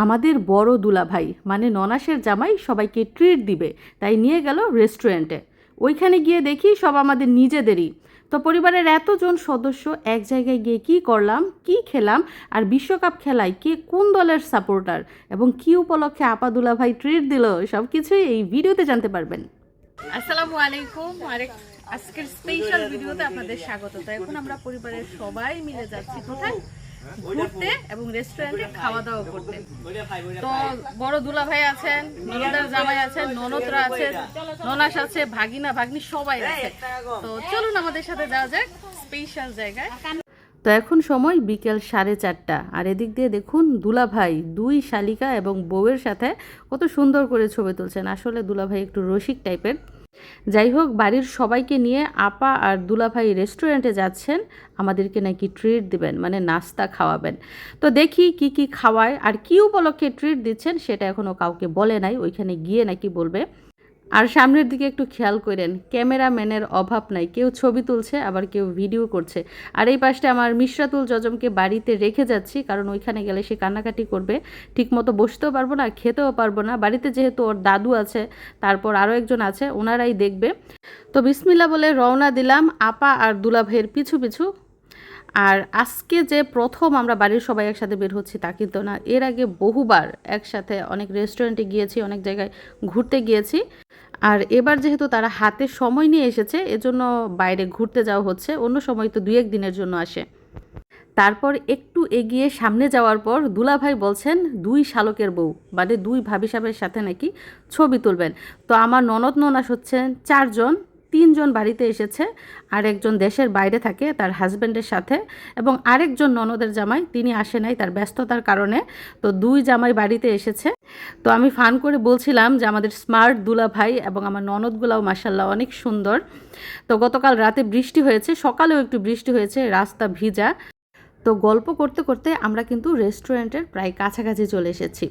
আমাদের বড় দুলাভাই মানে ননাসের জামাই সবাইকে ট্রিট দিবে, তাই নিয়ে গেল রেস্টুরেন্টে। ওইখানে গিয়ে দেখি সব আমাদের নিজেদেরই। তো পরিবারের এতজন সদস্য এক জায়গায় গিয়ে কী করলাম, কি খেলাম, আর বিশ্বকাপ খেলায় কে কোন দলের সাপোর্টার এবং কী উপলক্ষে আপা দুলাভাই ট্রিট দিল, সব কিছুই এই ভিডিওতে জানতে পারবেন। আসসালামু আলাইকুম। আজকের স্পেশাল ভিডিওতে আপনাদের স্বাগত। তো এখন আমরা পরিবারের সবাই মিলে যাচ্ছি কোথায়, ঘুরতে এবং রেস্টুরেন্টে খাওয়া দাওয়া করতে। তো বড় দুলা ভাই আছেন, ননদের জামাই আছেন, ননদরা আছেন, ননাস আছে, ভাগিনা ভাগ্নি সবাই আছে। তো চলুন আমাদের সাথে যাওয়া যাক স্পেশাল জায়গায়। তো এখন সময় বিকেল 4:30, আর এদিক দিয়ে দেখুন দুলাভাই দুই শালিকা এবং বউয়ের সাথে কত সুন্দর করে ছবি তুলছেন। আসলে দুলাভাই একটু রসিক টাইপের। যাই হোক, বাড়ির সবাইকে নিয়ে আপা আর দুলাভাই রেস্টুরেন্টে যাচ্ছেন, আমাদেরকে নাকি ট্রিট দিবেন, মানে নাস্তা খাওয়াবেন। তো দেখি কি কি খাওয়ায় আর কি উপলক্ষে ট্রিট দিচ্ছেন সেটা এখনও কাউকে বলে নাই, ওইখানে গিয়ে নাকি বলবে। আর সামনের দিকে একটু খেয়াল করেন, ক্যামেরাম্যানের অভাব নাই, কেউ ছবি তুলছে আবার কেউ ভিডিও করছে। আর এই পাশটা আমার মিশরাতুল জজমকে বাড়িতে রেখে যাচ্ছি, কারণ ওইখানে গেলে সে কান্নাকাটি করবে, ঠিকমতো বসতেও পারবো না, খেতেও পারবো না। বাড়িতে যেহেতু ওর দাদু আছে, তারপর আরও একজন আছে, ওনারাই দেখবে। তো বিসমিল্লাহ বলে রওনা দিলাম আপা আর দুলাভাইয়ের পিছু পিছু। আর আজকে যে প্রথম আমরা বাড়ির সবাই একসাথে বের হচ্ছি তা কিন্তু না, এর আগে বহুবার একসাথে অনেক রেস্টুরেন্টে গিয়েছি, অনেক জায়গায় ঘুরতে গিয়েছি। আর এবার যেহেতু তারা হাতে সময় নিয়ে এসেছে, এজন্য বাইরে ঘুরতে যাওয়া হচ্ছে। অন্য সময় তো 2-1 দিনের জন্য আসে। তারপর একটু এগিয়ে সামনে যাওয়ার পর দুলাভাই বলছেন 2 শালকের বউ মানে 2 ভাবি সাহেবের সাথে নাকি ছবি তুলবেন। তো আমার ননদ ননাস হচ্ছেন 4 জন, 3 জন বাড়িতে এসেছে, আর একজন দেশের বাইরে থাকে তার হাজব্যান্ডের সাথে, এবং আরেকজন ননদের জামাই তিনি আসে নাই তার ব্যস্ততার কারণে। তো 2 জামাই বাড়িতে এসেছে। তো আমি ফান করে বলছিলাম যে আমাদের স্মার্ট দুলাভাই এবং আমার ননদগুলাও মাশাল্লাহ অনেক সুন্দর। তো গতকাল রাতে বৃষ্টি হয়েছে, সকালেও একটু বৃষ্টি হয়েছে, রাস্তা ভিজা। তো গল্প করতে করতে আমরা কিন্তু রেস্টুরেন্টের প্রায় কাছাকাছি চলে এসেছি।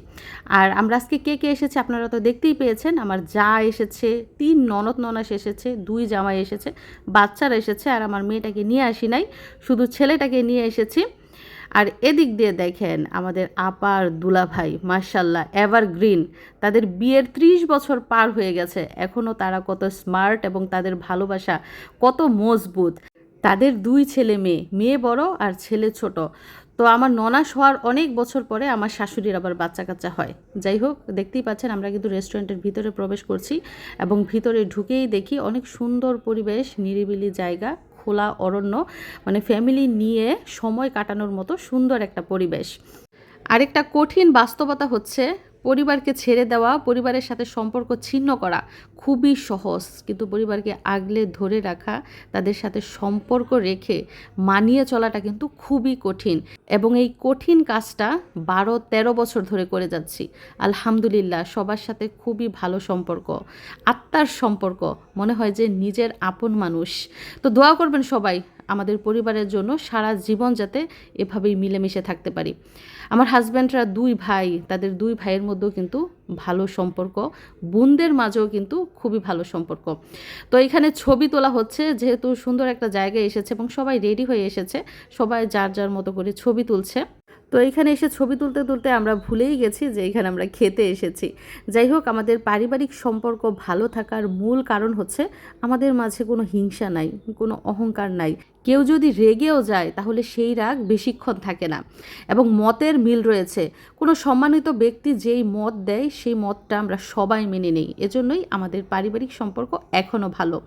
আর আমরা আজকে কে কে এসেছে আপনারা তো দেখতেই পেয়েছেন। আমার যা এসেছে, 3 ননদ ননাস এসেছে, 2 জামাই এসেছে, বাচ্চারা এসেছে, আর আমার মেয়েটাকে নিয়ে আসি নাই, শুধু ছেলেটাকে নিয়ে এসেছি। আর এদিক দিয়ে দেখেন আমাদের আপার দুলাভাই মাশাল্লাহ এভারগ্রিন, তাদের বিয়ের 30 বছর পার হয়ে গেছে, এখনও তারা কত স্মার্ট এবং তাদের ভালোবাসা কত মজবুত। তাদের 2 ছেলে মেয়ে, মেয়ে বড় আর ছেলে ছোট। তো আমার ননাস হওয়ার অনেক বছর পরে আমার শাশুড়ির আবার বাচ্চা কাচ্চা হয়। যাই হোক, দেখতেই পাচ্ছেন আমরা কিন্তু রেস্টুরেন্টের ভিতরে প্রবেশ করছি, এবং ভিতরে ঢুকেই দেখি অনেক সুন্দর পরিবেশ, নিরিবিলি জায়গা, খোলা অরণ্য, মানে ফ্যামিলি নিয়ে সময় কাটানোর মতো সুন্দর একটা পরিবেশ। আরেকটা কঠিন বাস্তবতা হচ্ছে, পরিবারকে ছেড়ে দেওয়া, পরিবারের সাথে সম্পর্ক ছিন্ন করা খুবই সহজ, কিন্তু পরিবারকে আগলে ধরে রাখা, তাদের সাথে সম্পর্ক রেখে মানিয়ে চলাটা কিন্তু খুবই কঠিন। এবং এই কঠিন কাজটা 12-13 বছর ধরে করে যাচ্ছি। আলহামদুলিল্লাহ, সবার সাথে খুবই ভালো সম্পর্ক, আত্মার সম্পর্ক, মনে হয় যে নিজের আপন মানুষ। তো দোয়া করবেন সবাই আমাদের পরিবারের জন্য, সারা জীবন যাতে এভাবেই মিলেমিশে থাকতে পারি। আমার হাজব্যান্ডরা 2 ভাই, তাদের 2 ভাইয়ের মধ্যেও কিন্তু ভালো সম্পর্ক, বোনদের মাঝেও কিন্তু খুবই ভালো সম্পর্ক। তো এখানে ছবি তোলা হচ্ছে, যেহেতু সুন্দর একটা জায়গায় এসেছে এবং সবাই রেডি হয়ে এসেছে, সবাই যার যার মতো করে ছবি তুলছে। তো এখানে এসে ছবি তুলতে তুলতে আমরা ভুলেই গেছি যে এখানে আমরা খেতে এসেছি। যাই হোক, আমাদের পারিবারিক সম্পর্ক ভালো থাকার মূল কারণ হচ্ছে আমাদের মাঝে কোনো হিংসা নাই, কোনো অহংকার নাই। কেউ যদি রেগেও যায় তাহলে সেই রাগ বেশিক্ষণ থাকে না, এবং মতের মিল রয়েছে। কোনো সম্মানিত ব্যক্তি যেই মত দেয় সেই মতটা আমরা সবাই মেনে নেই, এজন্যই আমাদের পারিবারিক সম্পর্ক এখনও ভালো।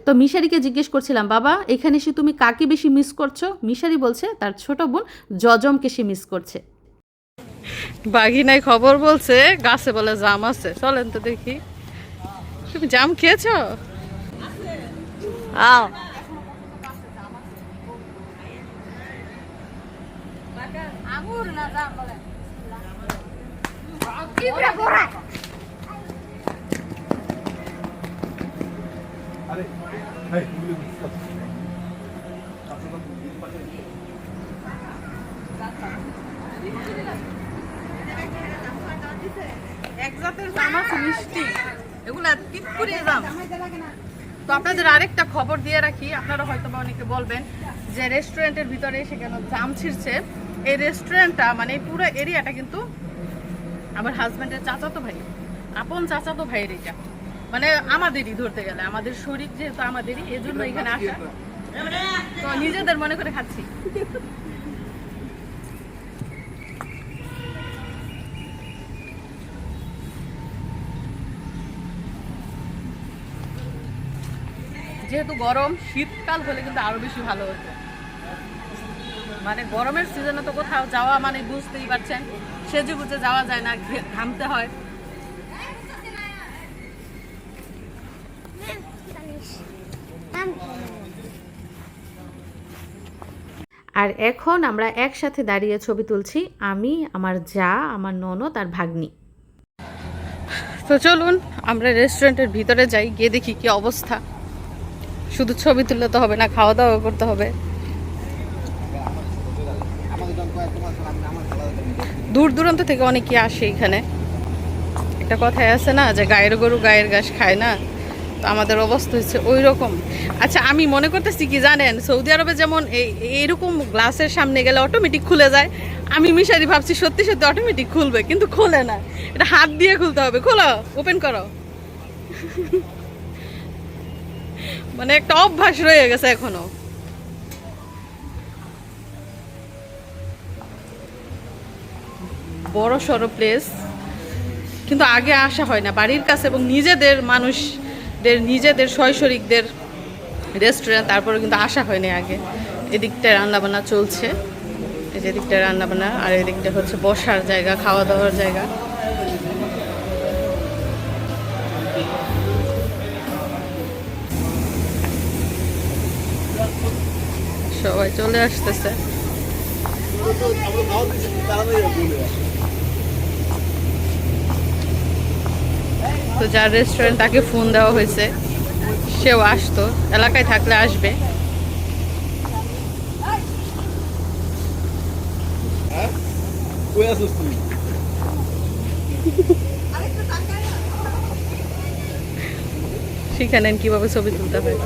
তো মিশারিকে জিজ্ঞেস করছিলাম, বাবা এখানে এসে তুমি কাকে বেশি মিস করছো? মিশারি বলছে তার ছোট বোন জজমকে সে মিস করছে। বাঘিনাই খবর বলছে গাছে বলে জাম আছে, চলেন তো দেখি। তুমি জাম খেয়েছো? আও আঙুর না জাম বলে কিবরা বড়া। আরে এই একজাতের জাম আছে মিষ্টি, এগুলা পিটপুরি জাম। তো আপনাদের আরেকটা খবর দিয়ে রাখি, আপনারা হয়তো বা অনেকে বলবেন যে রেস্টুরেন্টের ভিতরে এসে কেন জাম ছিঁড়ছে। এই রেস্টুরেন্টটা মানে পুরো এরিয়াটা কিন্তু আমার হাজব্যান্ডের চাচাতো ভাই, আপন চাচাতো ভাইয়ের এটা, মানে আমাদেরই ধরতে গেলে, আমাদের শরীর যেহেতু আমাদেরই, এই জন্য এখানে আসা, তো নিজেদের মনে করে খাচ্ছি। যেহেতু গরম, শীতকাল হলে কিন্তু আরো বেশি ভালো হতো। মানে গরমের সিজনে তো কোথাও যাওয়া মানে বুঝতেই পারছেন, সেজে গুজে যাওয়া যায় না, ঘামতে হয়। আর এখন আমরা একসাথে দাঁড়িয়ে ছবি তুলছি, আমি, আমার যা, আমার ননদ আর ভাগ্নি। তো চলুন আমরা রেস্টুরেন্টের ভিতরে যাই, গিয়ে দেখি কি অবস্থা। শুধু ছবি তুললে তো হবে না, খাওয়া দাওয়া করতে হবে। দূর দূরান্ত থেকে অনেকে আসে এখানে। একটা কথাই আছে না যে গায়ের গরু গায়ের ঘাস খায় না, তো আমাদের অবস্থা হচ্ছে ওই রকম। আচ্ছা, আমি মনে করতেছি কি জানেন, সৌদি আরবে যেমন এইরকম গ্লাসের সামনে গেলে অটোমেটিক খুলে যায়, আমি মিশারি ভাবছি সত্যি সত্যি অটোমেটিক খুলবে, কিন্তু খুলে না, এটা হাত দিয়ে খুলতে হবে। খোলো, ওপেন করো। মানে একটা অভ্যাস রয়ে গেছে এখনো। বড় সড়ো প্লেস, কিন্তু আগে আসা হয় না বাড়ির কাছে, এবং নিজেদের মানুষদের, নিজেদের শৈশরিকদের রেস্টুরেন্ট, তারপরে কিন্তু আসা হয়নি আগে। এদিকটায় রান্নাবান্না চলছে, এই যে এদিকটায় রান্নাবান্না, আর এদিকটা হচ্ছে বসার জায়গা, খাওয়া দাওয়ার জায়গা। সবাই চলে আসতেছে। তো যার রেস্টুরেন্ট তাকে ফোন দেওয়া হয়েছে, সেও আসতো, এলাকায় থাকলে আসবে। শিখে নেন কিভাবে ছবি তুলতে হয়।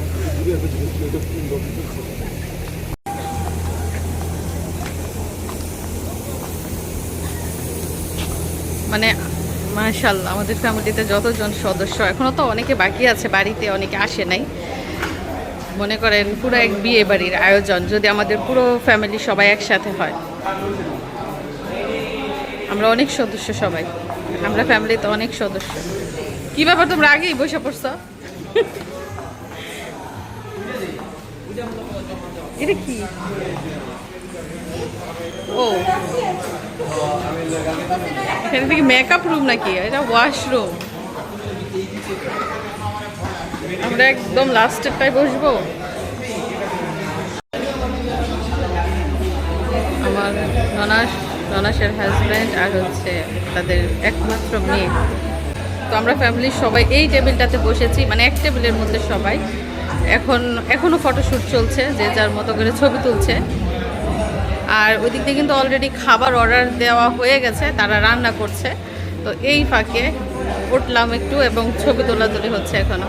মানে মাশাআল্লাহ, আমাদের ফ্যামিলিতে যতজন সদস্য, এখনো তো অনেকে বাকি আছে বাড়িতে, অনেকে আসে নাই। মনে করেন পুরো এক বিয়ে বাড়ির আয়োজন যদি আমাদের পুরো ফ্যামিলি সবাই একসাথে হয়। আমরা অনেক সদস্য সবাই, আমরা ফ্যামিলিতে অনেক সদস্য। কি ব্যাপার, তোমরা আগেই বসে পড়ছো? এটা কি? ও, এটা কি মেকআপ রুম নাকি? এটা ওয়াশরুম। আমরা একদম লাস্টেরটায় বসবো। আমার ননাসের হাজব্যান্ড আর হচ্ছে তাদের একমাত্র মেয়ে। তো আমরা ফ্যামিলির সবাই এই টেবিলটাতে বসেছি, মানে এক টেবিলের মধ্যে সবাই। এখনও ফটোশ্যুট চলছে, যে যার মতো করে ছবি তুলছে। আর ওই দিক দিয়ে কিন্তু অলরেডি খাবার অর্ডার দেওয়া হয়ে গেছে, তারা রান্না করছে। তো এই ফাঁকে উঠলাম একটু, এবং ছবি তোলাতুলি হচ্ছে এখনো।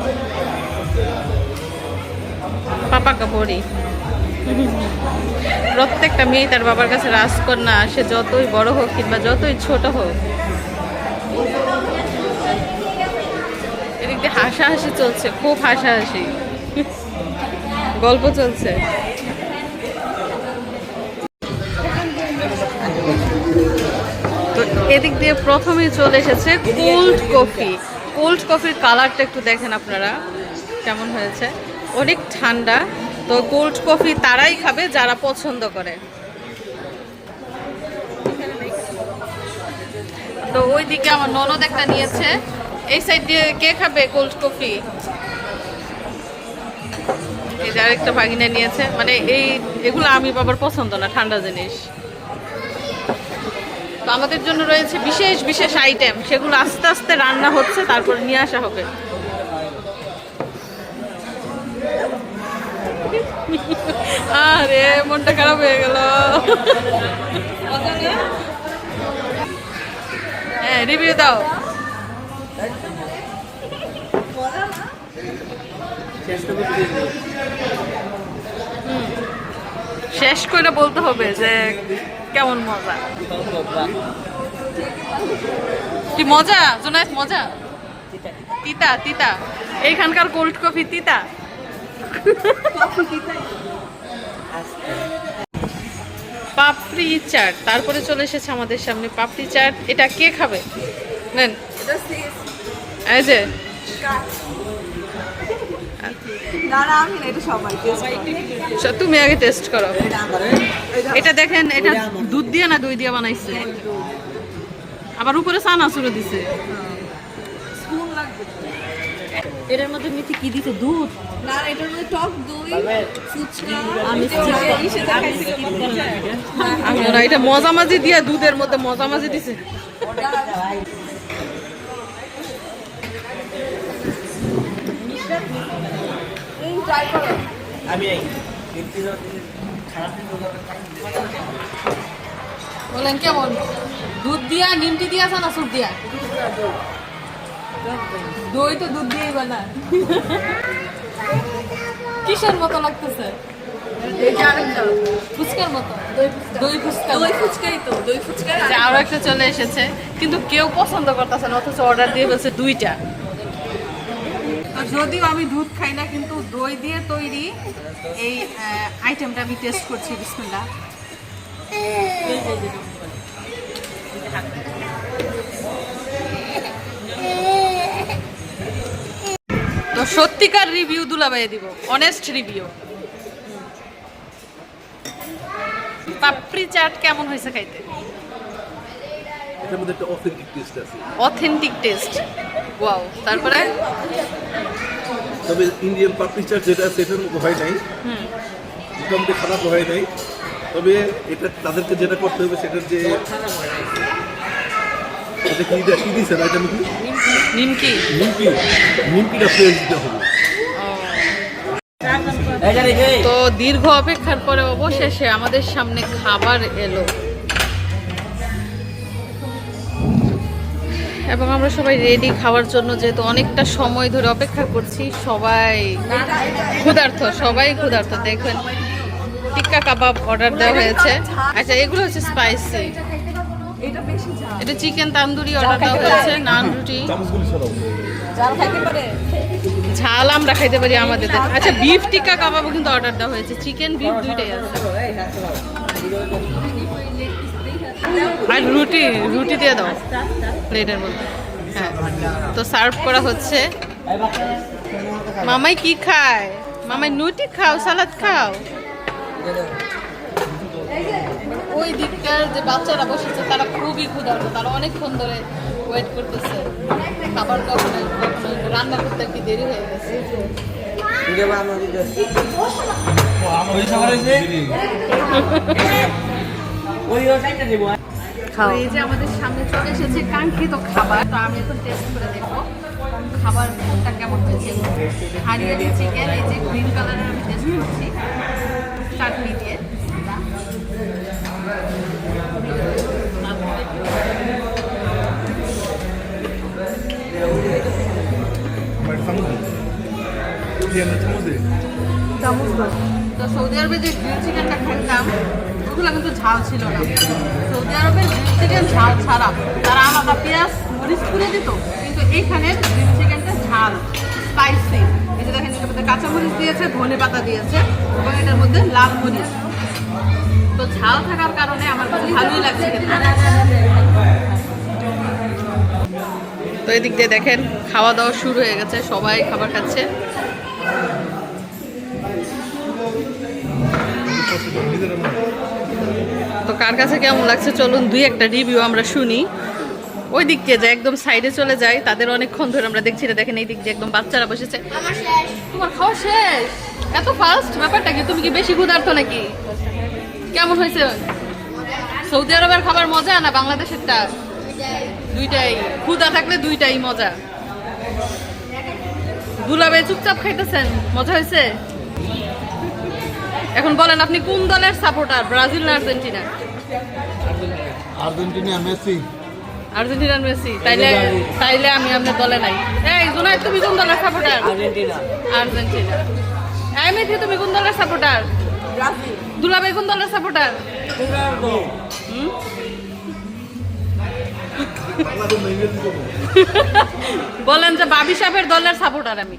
পাপা কাপড়ি, প্রত্যেকটা মেয়ে তার বাবার কাছে রাজকন্যা, সে যতই বড় হোক কিংবা যতই ছোট হোক। এদিক দিয়ে হাসাহাসি চলছে, খুব হাসাহাসি গল্প চলছে। তো এদিক দিয়ে প্রথমেই চলে এসেছে কোল্ড কফি। কোল্ড কফির কালারটা একটু দেখেন আপনারা কেমন হয়েছে, অনেক ঠান্ডা। তো কোল্ড কফি তারাই খাবে যারা পছন্দ করে। তো ওই দিকে আমার ননদ একটা নিয়েছে, এই সাইড দিয়ে কে খাবে কোল্ড কফি? এই যে আরেকটা ভাগিনা নিয়েছে, মানে এগুলো আমি বাবার পছন্দ না, ঠান্ডা জিনিস। তো আমাদের জন্য রয়েছে বিশেষ বিশেষ আইটেম, সেগুলো আস্তে আস্তে রান্না হচ্ছে, তারপর নিয়ে আসা হবে। আরে মনটা খারাপ হয়ে গেল। হ্যাঁ, রিভিউ দাও। শেষ করে বলতে হবে যে কেমন মজা। কি মজা জোনায়েত, মজা? তিতা তিতা, এইখানকার কোল্ড কফি তিতা। পাপড়ি চাট, তারপরে চলে এসেছে আমাদের সামনে পাপড়ি চাট। এটা কে খাবে? নেন, এই যে তুমি আগে টেস্ট করো। এটা দেখেন, এটা দুধ দিয়ে না দই দিয়ে বানাইছে, আবার উপরে চানাচুরও দিছে। এটার মধ্যে মিথি কি দিছে? দুধ না, এটার মধ্যে টক দই, ফুচকা, আমি ওরা এটা মজামাজি দিয়া দুধের মধ্যে মজামাজি দিছে। বলেন কেমন? দুধ দিয়া, নিমটি দিয়া, চানাচুর দিয়া? দই তো দুধ দিয়েই বানায়। কিসের মতো লাগতেছে? ফুচকার মতো, দই ফুচকা। দই ফুচকাই তো, দই ফুচকা। আরো একটা চলে এসেছে, কিন্তু কেউ পছন্দ করতেছে না, অথচ অর্ডার দিয়ে বলছে দুইটা। যদিও আমি দুধ খাই না, কিন্তু দই দিয়ে তৈরি এই আইটেমটা আমি টেস্ট করছি। বিসমিল্লাহ। তো সত্যিকার রিভিউ দুলাভাই দিব, অনেস্ট রিভিউ। পাপড়ি চাট কেমন হয়েছে খাইতে? এটার মধ্যে একটা অথেন্টিক টেস্ট আছে। Authentic test, wow. তারপরে তবে ইন্ডিয়ান পাপড়ি চাট যেটা সেটার মতো হয় নাই, মোটামুটি খারাপ হয় নাই। তবে এটা তাদেরকে যেটা করতে হবে সেটার যে এটা কি দিয়েছে না, এটা নিমকি, নিমকিটা ফ্রেশ দিতে হবে। তো দীর্ঘ অপেক্ষার পরে অবশেষে আমাদের সামনে খাবার এলো এবং আমরা সবাই রেডি খাওয়ার জন্য। যেহেতু অনেকটা সময় ধরে অপেক্ষা করছি, সবাই ক্ষুধার্ত। দেখবেন টিক্কা কাবাব অর্ডার দেওয়া হয়েছে। আচ্ছা, এগুলো হচ্ছে স্পাইসি। এটা চিকেন তান্দুরি অর্ডার দেওয়া হয়েছে, নান রুটি। ঝাল আমরা খাইতে পারি আমাদের। আচ্ছা, বিফ টিক্কা কাবাবও কিন্তু অর্ডার দেওয়া হয়েছে, চিকেন বিফ দুইটাই আছে। আর রুটি দিয়ে দাও প্লেটের মধ্যে। হ্যাঁ, তো সার্ভ করা হচ্ছে। মামাই কি খায়? মামাই নুটি খাও, সালাদ খাও। ওই দিককার যে বাচ্চারা বসেছে তারা খুবই ক্ষুধার্ত, তারা অনেকক্ষণ ধরে ওয়েট করতেছে। খাবার কখন রান্না করতে একটু দেরি হয়ে গেছে। এই যে আমাদের সামনে চলে এসেছে কাঙ্ক্ষিত খাবার। তো আমি এখন টেস্ট করে দেখবো খাবারটা কেমন হয়েছে। হারিয়ালি চিকেন, এই যে গ্রিন কালারের আমি টেস্ট করছি চাটনি দিয়ে। তো সৌদি আরবে যে গ্রিল চিকেনটা খেতাম ওগুলো কিন্তু ঝাল ছিল না। সৌদি আরবের গ্রিল চিকেন ঝাল ছাড়া, তারা আলাদা পেঁয়াজ মরিচ পুড়ে দিত, কিন্তু এইখানে গ্রিল চিকেনটা ঝাল, স্পাইসি। এই যে দেখেন, এটার মধ্যে কাঁচামরিচ দিয়েছে, ধনে পাতা দিয়েছে এবং এটার মধ্যে লাল মরিচ। তো ঝাল থাকার কারণে আমার কাছে ভালোই লাগছে খেতে। তো এদিক দিয়ে দেখেন খাওয়া দাওয়া শুরু হয়ে গেছে, সবাই খাবার খাচ্ছে। তো কার কাছে কেমন লাগছে চলুন দুই একটা রিভিউ আমরা শুনি। ওই দিক দিয়ে যে একদম সাইডে চলে যায়, তাদের অনেকক্ষণ ধরে আমরা দেখছি। দেখেন এই দিক দিয়ে একদম বাচ্চারা বসেছে। তোমার খাওয়া শেষ? এত ফাস্ট? ব্যাপারটা কি? তুমি কি বেশি ক্ষুধার্ত নাকি? কেমন হয়েছে? সৌদি আরবের খাবার মজা না বাংলাদেশেরটা? দুইটাই। ক্ষুধা থাকলে দুইটাই মজা। দুলাভাই চুপচাপ খাইতেছেন, মজা হয়েছে? এখন বলেন আপনি কোন দলের সাপোর্টার, ব্রাজিল না আর্জেন্টিনা? আর্জেন্টিনার মেসি। তাইলে আমি আপনার দলে নাই। এই জোনায়েদ, তুমি কোন দলের সাপোর্টার? আর্জেন্টিনা। এই মেথি, তুমি কোন দলের সাপোর্টার? ব্রাজিল। দুলাভাই কোন দলের সাপোর্টার? বলেন যে বাবি সাহেবের দলের সাপোর্টার আমি।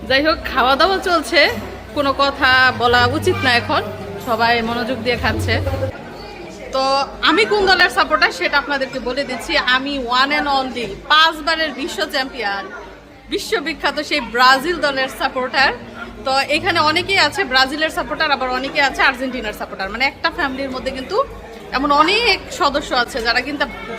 যাই হোক, খাওয়া দাওয়া চলছে, কোনো কথা বলা উচিত না এখন, সবাই মনোযোগ দিয়ে খাচ্ছে। তো আমি কোন দলের সাপোর্টার সেটা আপনাদেরকে বলে দিচ্ছি। আমি ওয়ান অ্যান্ড অনলি 5 বারের বিশ্ব চ্যাম্পিয়ন, বিশ্ববিখ্যাত সেই ব্রাজিল দলের সাপোর্টার। তো এখানে অনেকেই আছে ব্রাজিলের সাপোর্টার, আবার অনেকেই আছে আর্জেন্টিনার সাপোর্টার। মানে একটা ফ্যামিলির মধ্যে কিন্তু এমন অনেক সদস্য আছে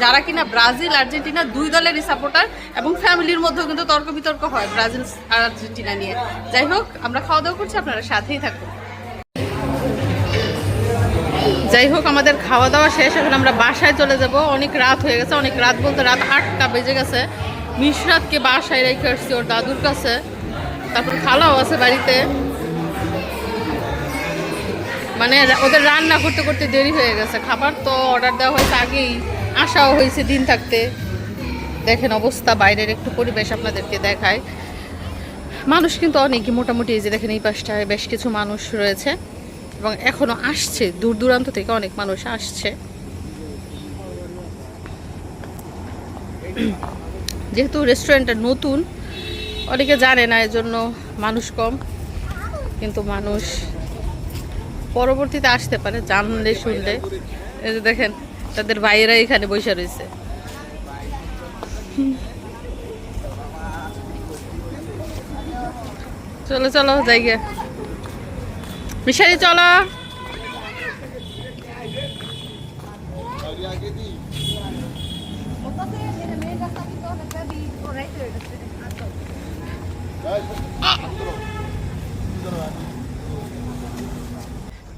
যারা কিনা ব্রাজিল আর্জেন্টিনা 2 দলেরই সাপোর্টার, এবং ফ্যামিলির মধ্যেও কিন্তু তর্ক বিতর্ক হয় ব্রাজিল আর আর্জেন্টিনা নিয়ে। যাই হোক, আমরা খাওয়া দাওয়া করছি, আপনারা সাথেই থাকুন। যাই হোক, আমাদের খাওয়া দাওয়া শেষ, এখন আমরা বাসায় চলে যাব। অনেক রাত হয়ে গেছে, অনেক রাত বলতে রাত 8টা বেজে গেছে। মিশরাতকে বাসায় রেখে আসছি ওর দাদুর কাছে, তারপর খালাও আছে বাড়িতে। মানে ওদের রান্না করতে করতে দেরি হয়ে গেছে, খাবার তো অর্ডার দেওয়া হয়েছে আগেই, আসাও হয়েছে দিন থাকতে। দেখেন অবস্থা বাইরের একটু পরিবেশ আপনাদেরকে দেখায়। মানুষ কিন্তু অনেকই, মোটামুটি এই যে দেখেন এই পাশটায় বেশ কিছু মানুষ রয়েছে এবং এখনো আসছে, দূর দূরান্ত থেকে অনেক মানুষ আসছে। যেহেতু রেস্টুরেন্টটা নতুন, অনেকে জানে না, এজন্য মানুষ কম, কিন্তু মানুষ পরবর্তীতে আসতে পারে জানলে শুনলে। এই যে দেখেন তাদের ভাইয়েরা এখানে বসে রয়েছে। চলো চলো জায়গা মিশারি চলো।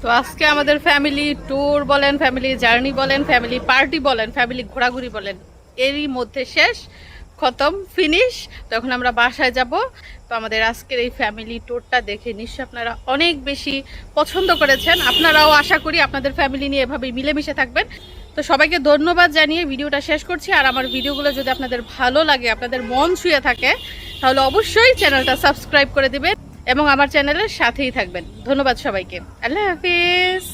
তো আজকে আমাদের ফ্যামিলি ট্যুর বলেন, ফ্যামিলি জার্নি বলেন, ফ্যামিলি পার্টি বলেন, ফ্যামিলি ঘোরাঘুরি বলেন, এরই মধ্যে শেষ, খতম, ফিনিশ। তো এখন আমরা বাসায় যাব। তো আমাদের আজকের এই ফ্যামিলি ট্যুরটা দেখে নিশ্চয়ই আপনারা অনেক বেশি পছন্দ করেছেন। আপনারাও আশা করি আপনাদের ফ্যামিলি নিয়ে এভাবেই মিলেমিশে থাকবেন। তো সবাইকে ধন্যবাদ জানিয়ে ভিডিওটা শেষ করছি। আর আমার ভিডিওগুলো যদি আপনাদের ভালো লাগে, আপনাদের মন ছুঁয়ে থাকে, তাহলে অবশ্যই চ্যানেলটা সাবস্ক্রাইব করে দিবেন এবং আমার চ্যানেলের সাথেই থাকবেন। ধন্যবাদ সবাইকে। আল্লাহ হাফিজ।